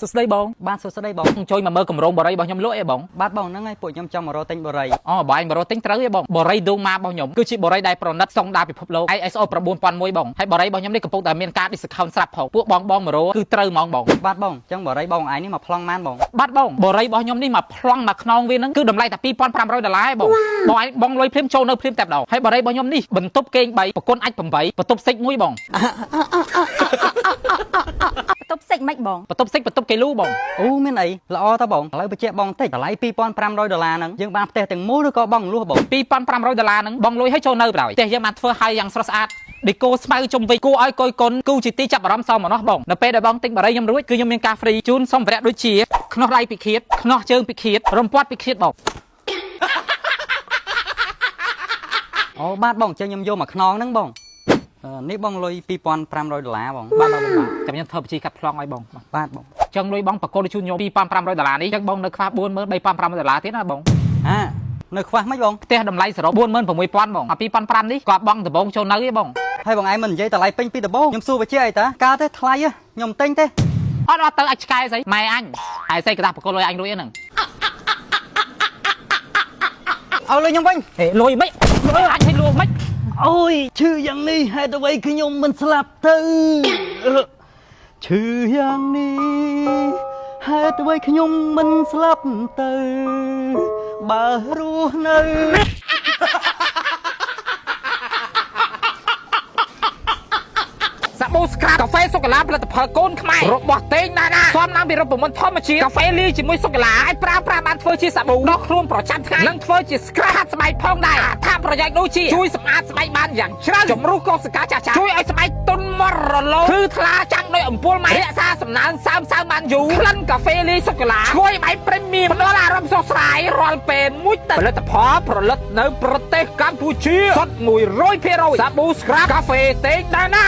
សួស្តីបងបាទសួស្តីបងជួយមកមើលគម្រោងបរិយរបស់ខ្ញុំលក់អីបងបាទបងហ្នឹងហើយពួកខ្ញុំចង់មករកទិញបរិយអូបងឯងមករកទិញត្រូវទេបងបរិយដូងម៉ារបស់ខ្ញុំគឺជាបរិយដែលប្រណិតស្តង់ដារពិភពលោក ISO 9001បងហើយបរិយរបស់ខ្ញុំនេះកំពុងតែមានការ discount ស្រាប់ផងពួកបងមករកគឺត្រូវហ្មងបងបាទបងអញ្ចឹងបរិយបងឯងនេះមកប្លង់ម៉ានបងបាទបងបរិយរបស់ខ្ញុំនេះមកប្លង់មកខ្នងវាហ្នឹងគឺតម្លៃតែ$2500ឯងបងបងឯងបងលុយភ្លាមចូលនៅភ្លាមតែម្ដងហើយបរិយរបស់ខ្ញុំនេះបន្ទប់គេង3ប្រគុណអាច8បន្ទប់សិច1បងបន្ទប់សិចមិនបងបន្ទប់សិចបន្ទប់កេលូបងអូមានអីល្អតើបងឥឡូវបញ្ជាក់បងតិចតម្លៃ$2500ហ្នឹងយើងបានផ្ទះទាំងមូលឬក៏បងលួសបង$2500ហ្នឹងបងលុយឲ្យចូលនៅបណ្ដោយផ្ទះយើងបានធ្វើឲ្យយ៉ាងស្រស់ស្អាតដេកូស្មៅជុំវិញគួរឲ្យកយកុនគូជាទីចាប់អារម្មណ៍សមម្នោះបងនៅពេលដែលបងទិញបរិយខ្ញុំរួចគឺខ្ញុំមានការហ្វ្រីជូនសម្ភារៈដូចជាខ្នោះដៃពិឃាតខ្នោះជើងពិឃាតរំពាត់ពិឃាតបងអូបាទបងអញ្ចឹងខ្ញុំយកមកខ្នងហ្នឹងបងនេះបងលុយ$2500បងបាទបងចាំខ្ញុំធ្វើបញ្ជីកាត់ប្លង់ឲ្យបងបាទបងចឹងលុយបងប្រកល់ជូនខ្ញុំ$2500នេះចឹងបងនៅខ្វះ$43500ទៀតណាបងនៅខ្វះមិនបងផ្ទះតម្លៃសរុប46000បង$2500នេះគាត់បងដំបងចូលនៅទេបងហើយបងឯងមិននិយាយតម្លៃពេញពីដំបងខ្ញុំសួរបញ្ជាក់អីតាកើតទេថ្លៃខ្ញុំទិញទេអត់ទៅអាចឆ្កែស្អីម៉ែអញហើយស្អីក៏ដាក់ប្រកល់លុយអញរួចហ្នឹងឲ្យលុយខ្ញុំវិញលុយមិនលុយអញឲ្យលួងមិនអូយឈឺយ៉ាងនេះហេតុអ្វីខ្ញុំមិនស្លាប់ទៅឈឺយ៉ាងនេះហេតុអ្វីខ្ញុំមិនស្លាប់ទៅបើរស់នៅសាប៊ូស្ក្រាបកាហ្វេសូកូឡាផលិតផលកូនខ្មែររបស់តេងណាសមតាមពីរូបមន្តធម្មជាតិកាហ្វេលីជាមួយសូកូឡាឲ្យប្រើបានធ្វើជាសាប៊ូដោះខ្លួនប្រចាំថ្ងៃនិងធ្វើជាស្ក្រាបស្បែកផងដែរថាប្រយោជន៍ដូចជាជួយសម្អាតស្បែកបានយ៉ាងច្រើនជំរុះកោសិកាចាស់ជួយឲ្យស្បែកទន់មាត់រលោងភ្លឺថ្លាចាំងដោយអំពុលម៉ែរក្សាសំណើមសើមបានយូរក្លិនកាហ្វេលីសូកូឡាឈ្ងុយបែបព្រីមៀមផ្ដល់អារម្មណ៍ស្រស់ស្រាយរាល់ពេលមួយទឹកផលិតផលផលិតនៅប្រទេសកម្ពុជាសុទ្ធ100%សាប៊ូស្ក្រាបកាហ្វេតេងណា